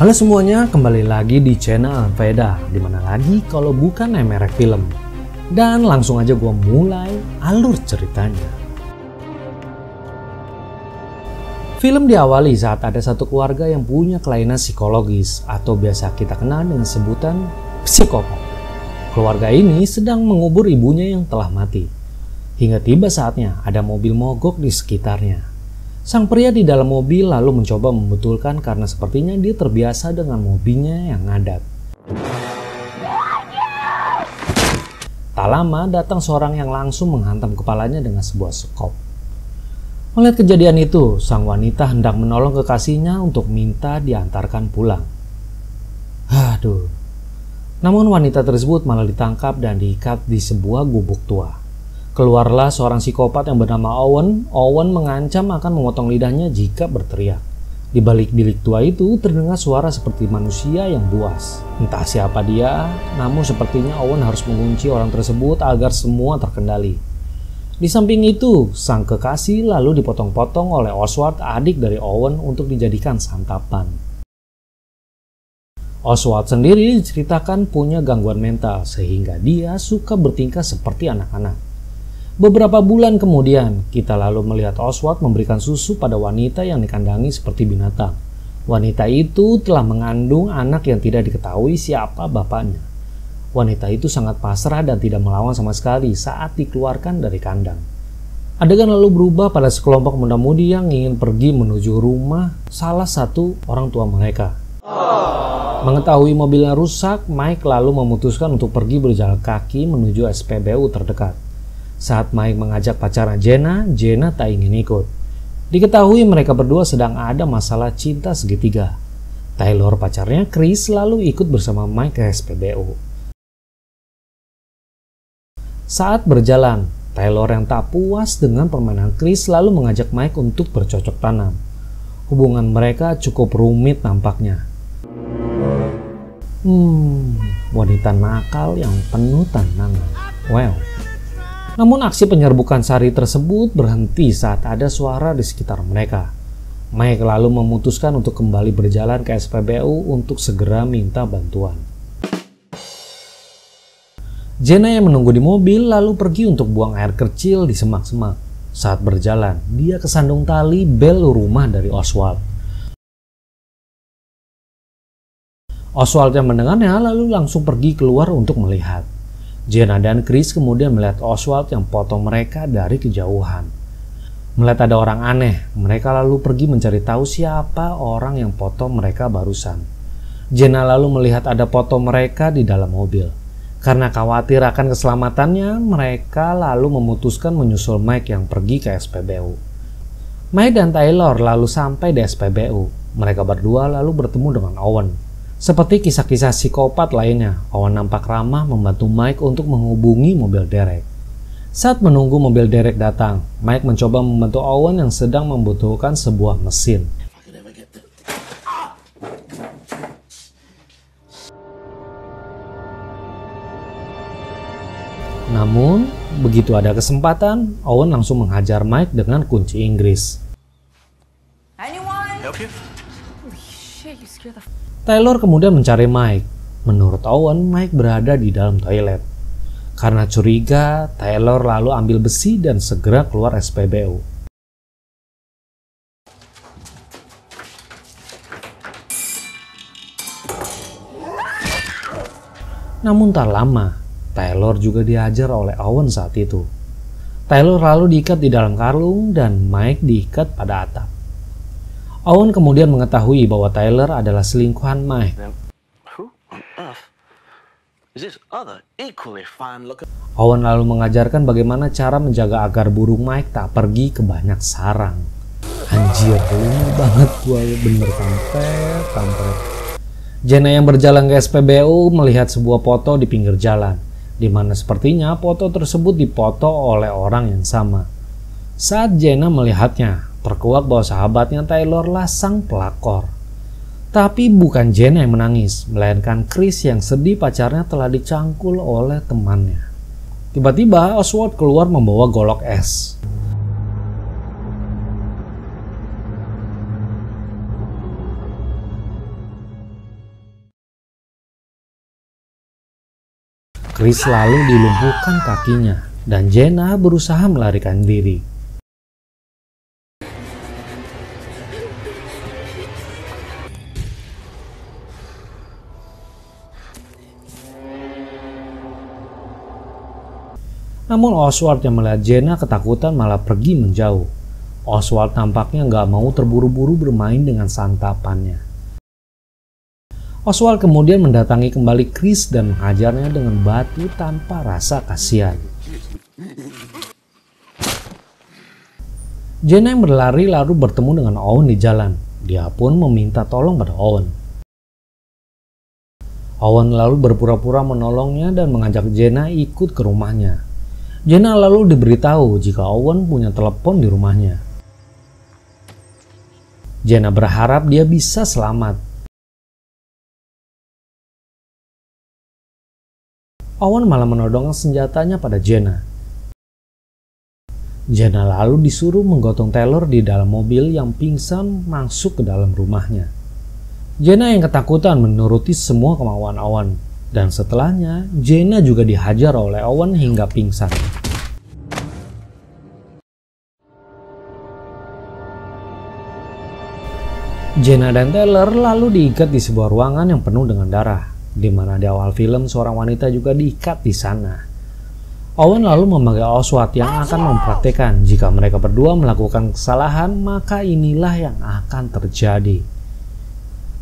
Halo semuanya, kembali lagi di channel Veda. Dimana lagi kalau bukan Emerek Film. Dan langsung aja gue mulai alur ceritanya. Film diawali saat ada satu keluarga yang punya kelainan psikologis atau biasa kita kenal dengan sebutan psikopat. Keluarga ini sedang mengubur ibunya yang telah mati. Hingga tiba saatnya ada mobil mogok di sekitarnya. Sang pria di dalam mobil lalu mencoba membetulkan karena sepertinya dia terbiasa dengan mobilnya yang ngadat. Tak lama datang seorang yang langsung menghantam kepalanya dengan sebuah sekop. Melihat kejadian itu, sang wanita hendak menolong kekasihnya untuk minta diantarkan pulang. Aduh. Namun wanita tersebut malah ditangkap dan diikat di sebuah gubuk tua. Keluarlah seorang psikopat yang bernama Owen. Owen mengancam akan memotong lidahnya jika berteriak. Di balik bilik tua itu terdengar suara seperti manusia yang buas. Entah siapa dia, namun sepertinya Owen harus mengunci orang tersebut agar semua terkendali. Di samping itu, sang kekasih lalu dipotong-potong oleh Oswald, adik dari Owen, untuk dijadikan santapan. Oswald sendiri diceritakan punya gangguan mental sehingga dia suka bertingkah seperti anak-anak. Beberapa bulan kemudian, kita lalu melihat Oswald memberikan susu pada wanita yang dikandangi seperti binatang. Wanita itu telah mengandung anak yang tidak diketahui siapa bapaknya. Wanita itu sangat pasrah dan tidak melawan sama sekali saat dikeluarkan dari kandang. Adegan lalu berubah pada sekelompok muda-mudi yang ingin pergi menuju rumah salah satu orang tua mereka. Mengetahui mobilnya rusak, Mike lalu memutuskan untuk pergi berjalan kaki menuju SPBU terdekat. Saat Mike mengajak pacarnya Jenna tak ingin ikut. Diketahui mereka berdua sedang ada masalah cinta segitiga. Taylor, pacarnya Chris, lalu ikut bersama Mike ke SPBU. Saat berjalan, Taylor yang tak puas dengan permainan Chris lalu mengajak Mike untuk bercocok tanam. Hubungan mereka cukup rumit nampaknya. Wanita nakal yang penuh tantangan. Well. Namun aksi penyerbukan sari tersebut berhenti saat ada suara di sekitar mereka. Mike lalu memutuskan untuk kembali berjalan ke SPBU untuk segera minta bantuan. Jenna yang menunggu di mobil lalu pergi untuk buang air kecil di semak-semak. Saat berjalan, dia kesandung tali bel rumah dari Oswald. Oswald yang mendengarnya lalu langsung pergi keluar untuk melihat. Jenna dan Chris kemudian melihat Oswald yang potong mereka dari kejauhan. Melihat ada orang aneh, mereka lalu pergi mencari tahu siapa orang yang potong mereka barusan. Jenna lalu melihat ada foto mereka di dalam mobil. Karena khawatir akan keselamatannya, mereka lalu memutuskan menyusul Mike yang pergi ke SPBU. Mike dan Taylor lalu sampai di SPBU. Mereka berdua lalu bertemu dengan Owen. Seperti kisah-kisah psikopat lainnya, Owen nampak ramah membantu Mike untuk menghubungi mobil derek. Saat menunggu mobil derek datang, Mike mencoba membantu Owen yang sedang membutuhkan sebuah mesin. Namun, begitu ada kesempatan, Owen langsung menghajar Mike dengan kunci Inggris. Taylor kemudian mencari Mike. Menurut Owen, Mike berada di dalam toilet. Karena curiga, Taylor lalu ambil besi dan segera keluar SPBU. Namun tak lama, Taylor juga dihajar oleh Owen saat itu. Taylor lalu diikat di dalam karung dan Mike diikat pada atap. Owen kemudian mengetahui bahwa Taylor adalah selingkuhan Mike. Owen lalu mengajarkan bagaimana cara menjaga agar burung Mike tak pergi ke banyak sarang. Anjir, ini banget gue bener kampret. Jenna yang berjalan ke SPBU melihat sebuah foto di pinggir jalan, di mana sepertinya foto tersebut dipoto oleh orang yang sama. Saat Jenna melihatnya, terkuak bahwa sahabatnya Taylor lah sang pelakor. Tapi bukan Jenna yang menangis, melainkan Chris yang sedih pacarnya telah dicangkul oleh temannya. Tiba-tiba Oswald keluar membawa golok es. Chris lalu dilumpuhkan kakinya dan Jenna berusaha melarikan diri. Namun Oswald yang melihat Jenna ketakutan malah pergi menjauh. Oswald tampaknya nggak mau terburu-buru bermain dengan santapannya. Oswald kemudian mendatangi kembali Chris dan menghajarnya dengan batu tanpa rasa kasihan. Jenna yang berlari lalu bertemu dengan Owen di jalan. Dia pun meminta tolong pada Owen. Owen lalu berpura-pura menolongnya dan mengajak Jenna ikut ke rumahnya. Jenna lalu diberitahu jika Owen punya telepon di rumahnya. Jenna berharap dia bisa selamat. Owen malah menodongkan senjatanya pada Jenna. Jenna lalu disuruh menggotong Taylor di dalam mobil yang pingsan masuk ke dalam rumahnya. Jenna yang ketakutan menuruti semua kemauan Owen. Dan setelahnya, Jenna juga dihajar oleh Owen hingga pingsan. Jenna dan Taylor lalu diikat di sebuah ruangan yang penuh dengan darah, di mana di awal film seorang wanita juga diikat di sana. Owen lalu memanggil Oswald yang akan mempraktekkan jika mereka berdua melakukan kesalahan, maka inilah yang akan terjadi.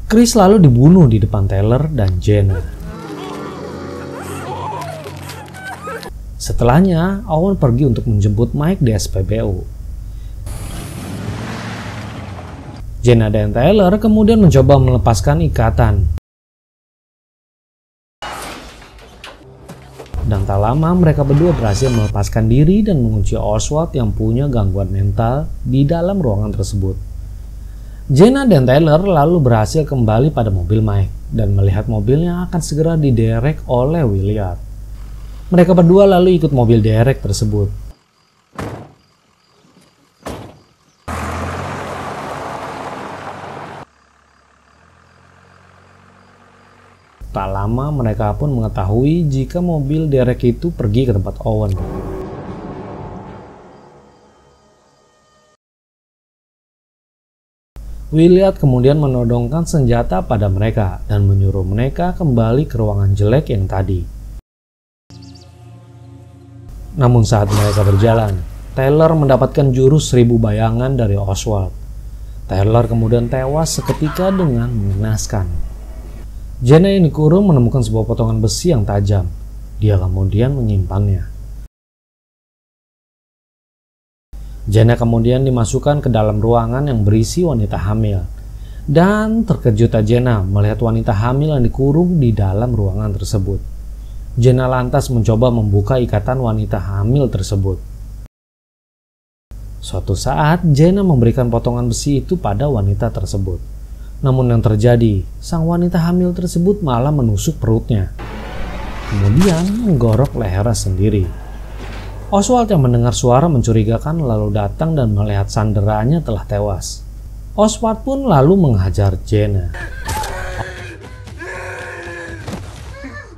Chris lalu dibunuh di depan Taylor dan Jenna. Setelahnya, Owen pergi untuk menjemput Mike di SPBU. Jenna dan Taylor kemudian mencoba melepaskan ikatan. Dan tak lama mereka berdua berhasil melepaskan diri dan mengunci Oswald yang punya gangguan mental di dalam ruangan tersebut. Jenna dan Taylor lalu berhasil kembali pada mobil Mike dan melihat mobilnya akan segera diderek oleh Williard. Mereka berdua lalu ikut mobil derek tersebut. Tak lama mereka pun mengetahui jika mobil derek itu pergi ke tempat Owen. Williard kemudian menodongkan senjata pada mereka dan menyuruh mereka kembali ke ruangan jelek yang tadi. Namun saat mereka berjalan, Taylor mendapatkan jurus 1000 bayangan dari Oswald. Taylor kemudian tewas seketika dengan mengenaskan. Jenna yang dikurung menemukan sebuah potongan besi yang tajam. Dia kemudian menyimpannya. Jenna kemudian dimasukkan ke dalam ruangan yang berisi wanita hamil. Dan terkejut Jenna melihat wanita hamil yang dikurung di dalam ruangan tersebut. Jenna lantas mencoba membuka ikatan wanita hamil tersebut. Suatu saat, Jenna memberikan potongan besi itu pada wanita tersebut. Namun yang terjadi, sang wanita hamil tersebut malah menusuk perutnya. Kemudian menggorok lehernya sendiri. Oswald yang mendengar suara mencurigakan lalu datang dan melihat sanderanya telah tewas. Oswald pun lalu menghajar Jenna.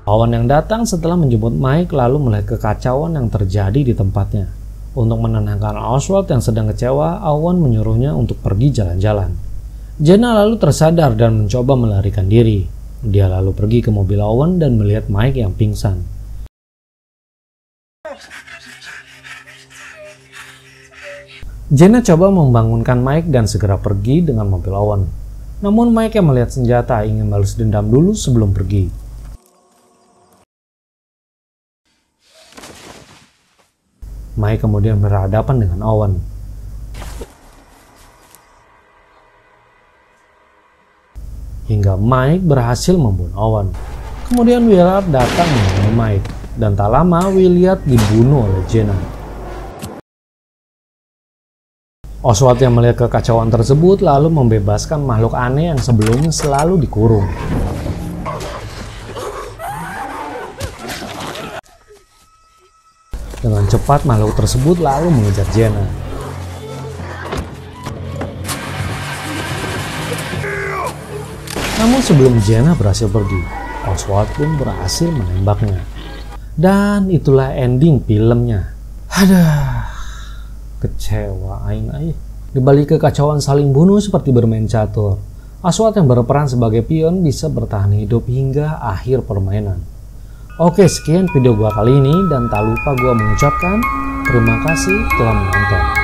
Owen yang datang setelah menjemput Mike lalu melihat kekacauan yang terjadi di tempatnya. Untuk menenangkan Oswald yang sedang kecewa, Owen menyuruhnya untuk pergi jalan-jalan. Jenna lalu tersadar dan mencoba melarikan diri. Dia lalu pergi ke mobil Owen dan melihat Mike yang pingsan. Jenna coba membangunkan Mike dan segera pergi dengan mobil Owen. Namun Mike yang melihat senjata ingin balas dendam dulu sebelum pergi. Mike kemudian berhadapan dengan Owen. Hingga Mike berhasil membunuh Owen. Kemudian Williard datang membunuh Mike. Dan tak lama Williard dibunuh oleh Jenna. Oswald yang melihat kekacauan tersebut lalu membebaskan makhluk aneh yang sebelumnya selalu dikurung. Dengan cepat makhluk tersebut lalu mengejar Jenna. Namun sebelum Jenna berhasil pergi, Oswald pun berhasil menembaknya. Dan itulah ending filmnya. Aduh, kecewa aing. Di balik kekacauan saling bunuh seperti bermain catur, Aswad yang berperan sebagai pion bisa bertahan hidup hingga akhir permainan. Oke, sekian video gua kali ini, dan tak lupa gua mengucapkan terima kasih telah menonton.